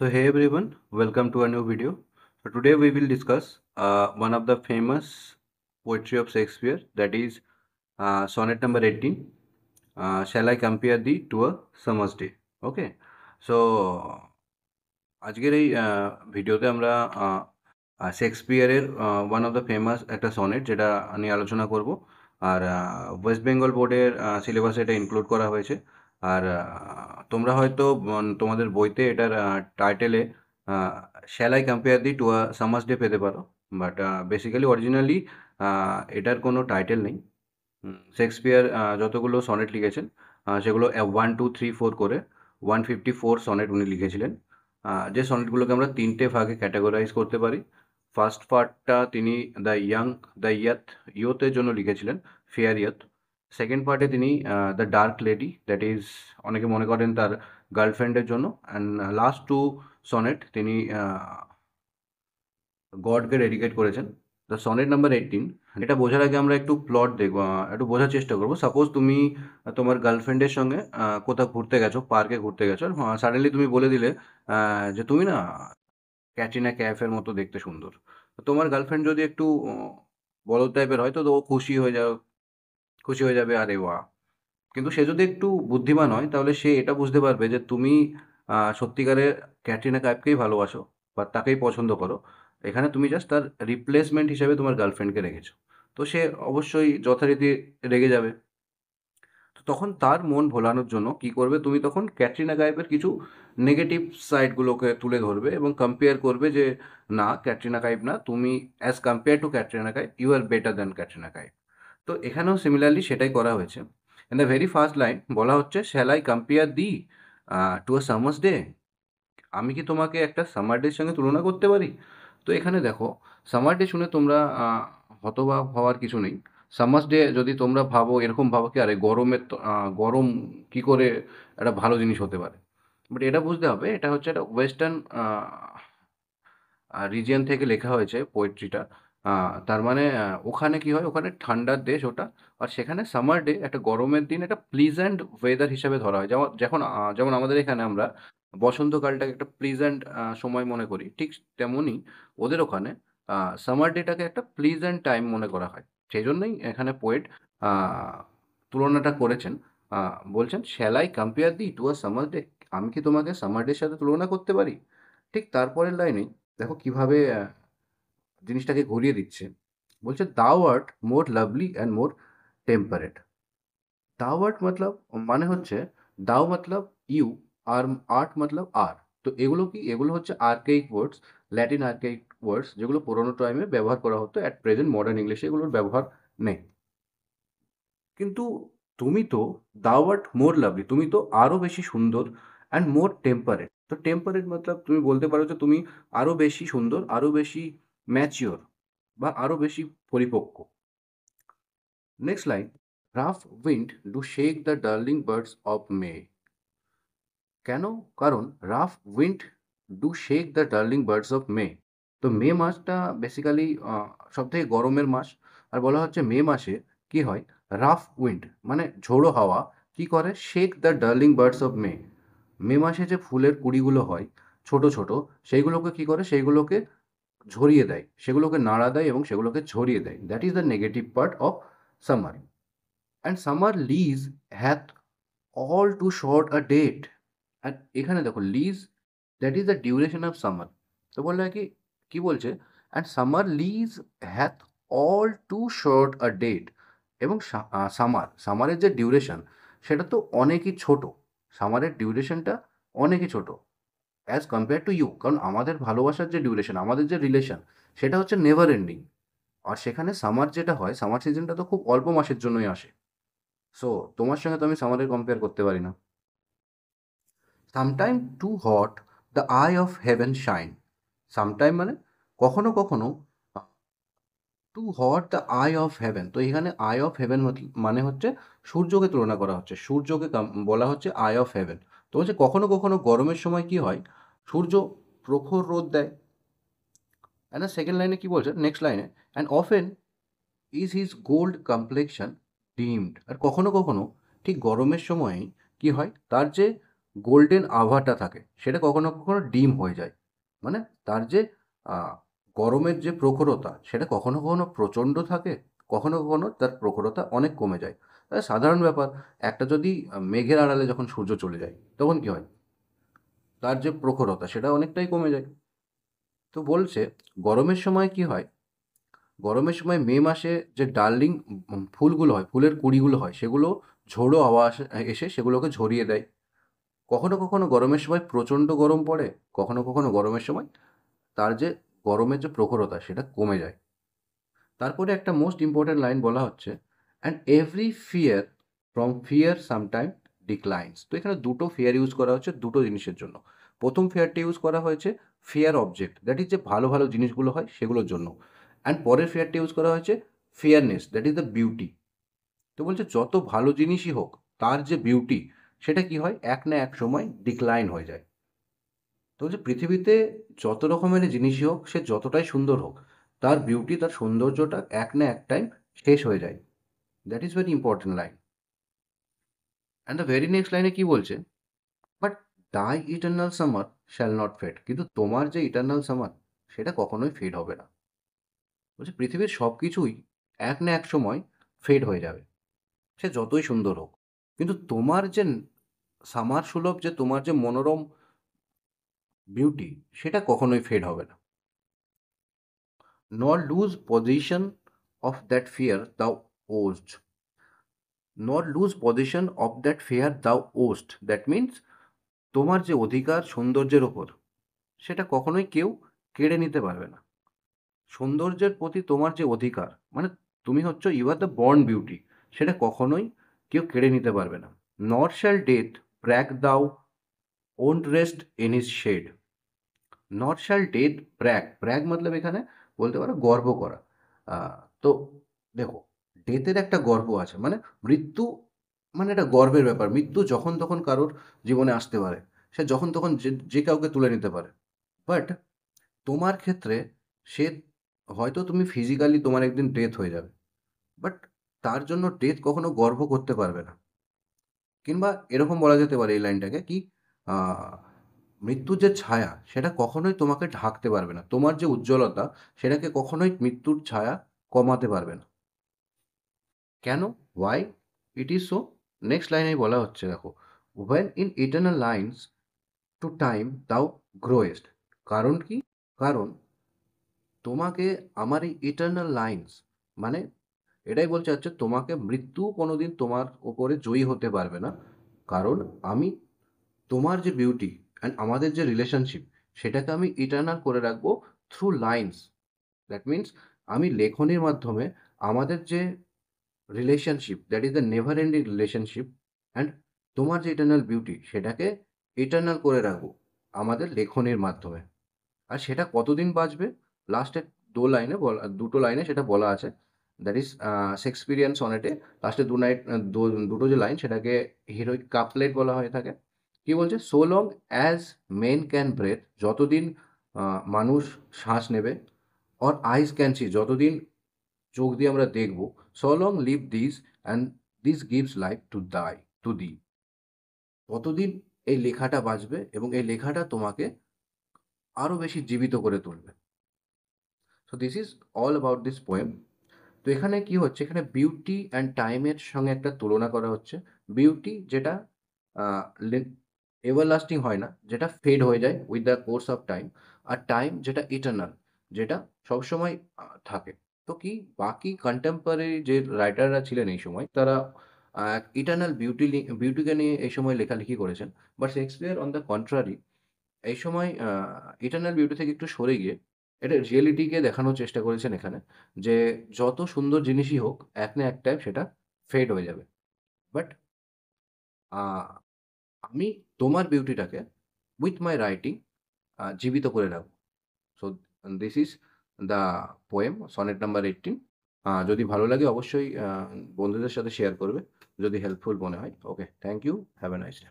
So hey everyone, welcome to a new video. So today we will discuss one of the famous poetry of Shakespeare, that is sonnet number 18. Shall I compare thee to a summer's day? Okay. So আজকের এই ভিডিওতে আমরা শেক্সপিয়ারের one of the famous একটা sonnet যেটা নিয়ে আলোচনা করব। আর West Bengal বোর্ডের সিলেবাসে এটা ইনক্লুড করা হয়েছে। আর তোমরা হয়তো তোমাদের বইতে এটার টাইটেলে shall I compare thee to a summer's day পেতে পারো, বাট বেসিক্যালি অরিজিনালি এটার কোনো টাইটেল নেই। শেক্সপিয়ার যতগুলো সনেট লিখেছেন সেগুলো 1, 2, 3, 4 করে 154 সনেট উনি লিখেছিলেন। যে সনেটগুলোকে আমরা তিনটে ভাগে ক্যাটাগরাইজ করতে পারি। ফার্স্ট পার্টটা তিনি দ্য ইয়থের জন্য লিখেছিলেন, ফেয়ার ইয়থ। সেকেন্ড পার্টে তিনি the dark lady, that is অনেকে মনে করেন তার গার্লফ্রেন্ডের জন্য। অ্যান্ড লাস্ট টু সনেট তিনি গডকে ডেডিকেট করেছেন। দ্য সনেট নাম্বার 18, এটা বোঝার আগে আমরা একটু প্লট দেখবো, একটু বোঝার চেষ্টা করবো। সাপোজ তুমি তোমার গার্লফ্রেন্ডের সঙ্গে কোথাও ঘুরতে গেছো, পার্কে ঘুরতে গেছো, সাডেনলি তুমি বলে দিলে যে তুমি না ক্যাটরিনা ক্যাফের মতো দেখতে সুন্দর। তো তোমার গার্লফ্রেন্ড যদি একটু বলদ টাইপের হয় তো ও খুশি হয়ে যাবে, আরে বাহ। কিন্তু সে যদি একটু বুদ্ধিমান হয় তাহলে সে এটা বুঝতে পারবে যে তুমি সত্যিকারের ক্যাটরিনা কাইফকেই ভালোবাসো বা তাকেই পছন্দ করো। এখানে তুমি জাস্ট তার রিপ্লেসমেন্ট হিসেবে তোমার গার্লফ্রেন্ডকে রেখেছো। তো সে অবশ্যই যথারীতি রেগে যাবে। তো তখন তার মন ভোলানোর জন্য কি করবে, তুমি তখন ক্যাটরিনা কাইফের কিছু নেগেটিভ সাইডগুলোকে তুলে ধরবে এবং কম্পেয়ার করবে যে না, ক্যাটরিনা কাইফ না, তুমি as compare to Katrina Kaif you are better than Katrina Kaif. তো এখানেও সিমিলারলি সেটাই করা হয়েছে। In the very first line বলা হচ্ছে, shall I compare thee to a summer's day? আমি কি তোমাকে একটা সামার ডের সঙ্গে তুলনা করতে পারি? তো এখানে দেখো, সামার ডে শুনে তোমরা হতবাক হওয়ার কিছু নেই। সামার ডে যদি তোমরা ভাবো, এরকম ভাবো কি আরে গরমের গরম কি করে একটা ভালো জিনিস হতে পারে। বাট এটা বুঝতে হবে, এটা হচ্ছে একটা ওয়েস্টার্ন রিজিয়ন থেকে লেখা হয়েছে পোয়েট্রিটা। তার মানে ওখানে কি হয়, ওখানে ঠান্ডার দেশ ওটা। আর সেখানে সামার ডে একটা গরমের দিন একটা প্লিজেন্ট ওয়েদার হিসাবে ধরা হয়। যেমন আমাদের এখানে আমরা বসন্তকালটাকে একটা প্লিজেন্ট সময় মনে করি, ঠিক তেমনই ওদের ওখানে সামার ডেটাকে একটা প্লিজেন্ট টাইম মনে করা হয়। সেই জন্যই এখানে পোয়েট তুলনাটা করেছেন। বলছেন, shall I compare thee to a summer day? আমি কি তোমাকে সামার ডের সাথে তুলনা করতে পারি? ঠিক তারপরের লাইনেই দেখো কিভাবে জিনিসটাকে ঘুরিয়ে দিচ্ছে। বলছে, দাও art more lovely and more temperate. দাও আর্ট মতলব মানে হচ্ছে, দাও মতলব ইউ, আর আর্ট মতলব আর। তো এগুলো কি, এগুলো হচ্ছে আর্কেইক ওয়ার্ডস, ল্যাটিন আর্কেইক ওয়ার্ডস, যেগুলো পুরোনো টাইমে ব্যবহার করা হতো। অ্যাট প্রেজেন্ট মডার্ন ইংলিশে এগুলোর ব্যবহার নেই। কিন্তু তুমি তো দাও আর্ট মোর লাভলি, তুমি তো আরও বেশি সুন্দর, অ্যান্ড মোর টেম্পারেট। তো টেম্পারেট মতলব তুমি বলতে পারো যে তুমি আরও বেশি সুন্দর, আরও বেশি ম্যাচিওর বা আরও বেশি পরিপক্ক। Next line, rough wind do shake the darling birds of মে। কেন? কারণ rough wind do shake the darling birds of মে। তো মে মাসটা বেসিক্যালি সব থেকে গরমের মাস। আর বলা হচ্ছে মে মাসে কি হয়, রাফ উইন্ড মানে ঝোড়ো হাওয়া কি করে, shake the darling birds of May. মে মাসে যে ফুলের কুড়িগুলো হয় ছোট ছোট, সেইগুলোকে কি করে, সেইগুলোকে ঝরিয়ে দেয়, সেগুলোকে নাড়া দেয় এবং সেগুলোকে ঝরিয়ে দেয়। That is the negative part of summer. And summer lease hath all too short a date. আর এখানে দেখো lease, that is the duration of summer. তো বললে কি, কি বলছে, and summer lease hath all too short a date. এবং সামারের যে ডিউরেশন সেটা তো অনেকই ছোট। সামারের ডিউরেশনটা অনেকই ছোট অ্যাজ কম্পেয়ার টু ইউ। কারণ আমাদের ভালোবাসার যে ডিউরেশন, আমাদের যে রিলেশন, সেটা হচ্ছে নেভার এন্ডিং। আর সেখানে সামার যেটা হয়, সামার সিজনটা তো খুব অল্প মাসের জন্যই আসে। সো তোমার সঙ্গে তো আমি সামারের কম্পেয়ার করতে পারি না। Sometime too hot the eye of heaven shine. Sometime মানে কখনো কখনো, too hot the eye of heaven. তো এখানে আই অফ হেভেন মানে হচ্ছে সূর্যকে তুলনা করা হচ্ছে, সূর্যকে বলা হচ্ছে আই অফ হেভেন। তো হচ্ছে কখনো কখনো গরমের সময় কি হয়, সূর্য প্রখর রোদ দেয়। অ্যান্ড সেকেন্ড লাইনে কি বলছে, নেক্সট লাইনে, and often is his gold complexion dimmed. আর কখনো কখনো ঠিক গরমের সময়ই কি হয়, তার যে গোল্ডেন আভাটা থাকে সেটা কখনো কখনো ডিম হয়ে যায়, মানে তার যে গরমের যে প্রখরতা সেটা কখনো কখনো প্রচণ্ড থাকে, কখনো কখনো তার প্রখরতা অনেক কমে যায়। সাধারণ ব্যাপার, একটা যদি মেঘের আড়ালে যখন সূর্য চলে যায় তখন কি হয়, তার যে প্রখরতা সেটা অনেকটাই কমে যায়। তো বলছে গরমের সময় কি হয়, গরমের সময় মে মাসে যে ডার্লিং ফুলগুলো হয়, ফুলের কুঁড়িগুলো হয়, সেগুলো ঝোড়ো হাওয়া এসে সেগুলোকে ঝরিয়ে দেয়। কখনো কখনো গরমের সময় প্রচণ্ড গরম পড়ে, কখনো কখনো গরমের সময় তার যে গরমের যে প্রখরতা সেটা কমে যায়। তারপরে একটা মোস্ট ইম্পর্ট্যান্ট লাইন বলা হচ্ছে, and every fear from fear sometime declines. তো এখানে দুটো ফিয়ার ইউজ করা হচ্ছে দুটো জিনিসের জন্য। প্রথম ফিয়ারটা ইউজ করা হয়েছে ফিয়ার অবজেক্ট, দ্যাট ইজ যে ভালো ভালো জিনিসগুলো হয় সেগুলোর জন্য, অ্যান্ড পরের ফিয়ারটা ইউজ করা হয়েছে ফিয়ারনেস, দ্যাট ইজ দ্য বিউটি। তো বলছে যত ভালো জিনিসই হোক তার যে বিউটি সেটা কি হয়, এক না এক সময় ডিক্লাইন হয়ে যায়। তো বলছে পৃথিবীতে যত রকমের জিনিসই হোক, সে যতটাই সুন্দর হোক, তার বিউটি, তার সৌন্দর্যটা এক না এক টাইম শেষ হয়ে যায়। That is very important line. And the very next লাইনে কি বলছে, but thy eternal summer shall not fade. কিন্তু তোমার যে ইটার্নাল সামার সেটা কখনোই ফেড হবে না। বলছে পৃথিবীর সব কিছুই এক না এক সময় ফেড হয়ে যাবে, সে যতই সুন্দর হোক। কিন্তু তোমার যে সামার সুলভ, যে তোমার যে মনোরম বিউটি, সেটা কখনোই ফেড হবে না। nor lose possession of that fear thou owest, nor lose possession of that fear thou owest, that means তোমার যে অধিকার সৌন্দর্যের ওপর সেটা কখনোই কেউ কেড়ে নিতে পারবে না। সৌন্দর্যের প্রতি তোমার যে অধিকার, মানে তুমি হচ্ছ you are the born beauty, সেটা কখনোই কেউ কেড়ে নিতে পারবে না। Not shall death brag thou wont rest in his shade, not shall death brag, brag মতলব এখানে বলতে পারো গর্ব করা। তো দেখো, ডেথের একটা গর্ব আছে, মানে মৃত্যু মানে একটা গর্বের ব্যাপার। মৃত্যু যখন তখন কারোর জীবনে আসতে পারে, সে যখন তখন যে যে কাউকে তুলে নিতে পারে। বাট তোমার ক্ষেত্রে সে, হয়তো তুমি ফিজিক্যালি তোমার একদিন ডেথ হয়ে যাবে, বাট তার জন্য ডেথ কখনো গর্ব করতে পারবে না। কিংবা এরকম বলা যেতে পারে এই লাইনটাকে কি, আহ, মৃত্যুর যে ছায়া সেটা কখনোই তোমাকে ঢাকতে পারবে না, তোমার যে উজ্জ্বলতা সেটাকে কখনোই মৃত্যুর ছায়া কমাতে পারবে না। কেন, why it is so? Next লাইনেই বলা হচ্ছে, দেখো, when in eternal lines to time thou growest. কারণ কি, কারণ তোমাকে আমার এই ইটার্নাল লাইন্স, মানে এটাই বলতে চাচ্ছে তোমাকে মৃত্যু কোনোদিন তোমার ওপরে জয়ী হতে পারবে না। কারণ আমি তোমার যে বিউটি অ্যান্ড আমাদের যে রিলেশনশিপ সেটাকে আমি ইটার্নাল করে রাখবো থ্রু লাইন্স। দ্যাট মিন্স আমি লেখনীর মাধ্যমে আমাদের যে relationship, that is the never ending relationship, and তোমার যে ইটার্নাল বিউটি সেটাকে ইটার্নাল করে রাখবো আমাদের লেখনীর মাধ্যমে। আর সেটা কতদিন বাঁচবে, লাস্টে দুটো লাইনে সেটা বলা আছে। দ্যাট ইজ শেক্সপিরিয়ান সনেটে লাস্টে দুটো যে লাইন সেটাকে হিরোইক কাপলেট বলা হয়ে থাকে। কি বলছে, so long as main can breathe, যতদিন মানুষ শ্বাস নেবে, অর আইস ক্যান সি, যতদিন চোখ দিয়ে আমরা দেখব, so long live this and this gives life to the, ততদিন এই লেখাটা বাঁচবে এবং এই লেখাটা তোমাকে আরও বেশি জীবিত করে তুলবে। So this is all about this poem. তো এখানে কি হচ্ছে, এখানে বিউটি অ্যান্ড টাইমের সঙ্গে একটা তুলনা করা হচ্ছে। বিউটি যেটা এভারলাস্টিং হয় না, যেটা ফেড হয়ে যায় with the course of time, আর টাইম যেটা ইটার্নাল, যেটা সবসময় থাকে। তো কি বাকি কন্টেম্পোরারি যে রাইটাররা ছিলেন এই সময়, তারা ইটার্নাল বিউটিকে নিয়ে এই সময় লেখালেখি করেছেন। But Shakespeare on the contrary এই সময় ইটার্নাল বিউটি থেকে একটু সরে গিয়ে এটা রিয়েলিটিকে দেখানোর চেষ্টা করেছেন এখানে, যে যত সুন্দর জিনিসই হোক এক না এক টাইম সেটা ফেড হয়ে যাবে। বাট আমি তোমার বিউটিটাকে উইথ মাই রাইটিং জীবিত করে রাখবো। So this is the poem sonnet number 18। যদি ভালো লাগে অবশ্যই বন্ধুদের সাথে শেয়ার করবে, যদি হেল্পফুল মনে হয়। Okay, thank you, have a nice day.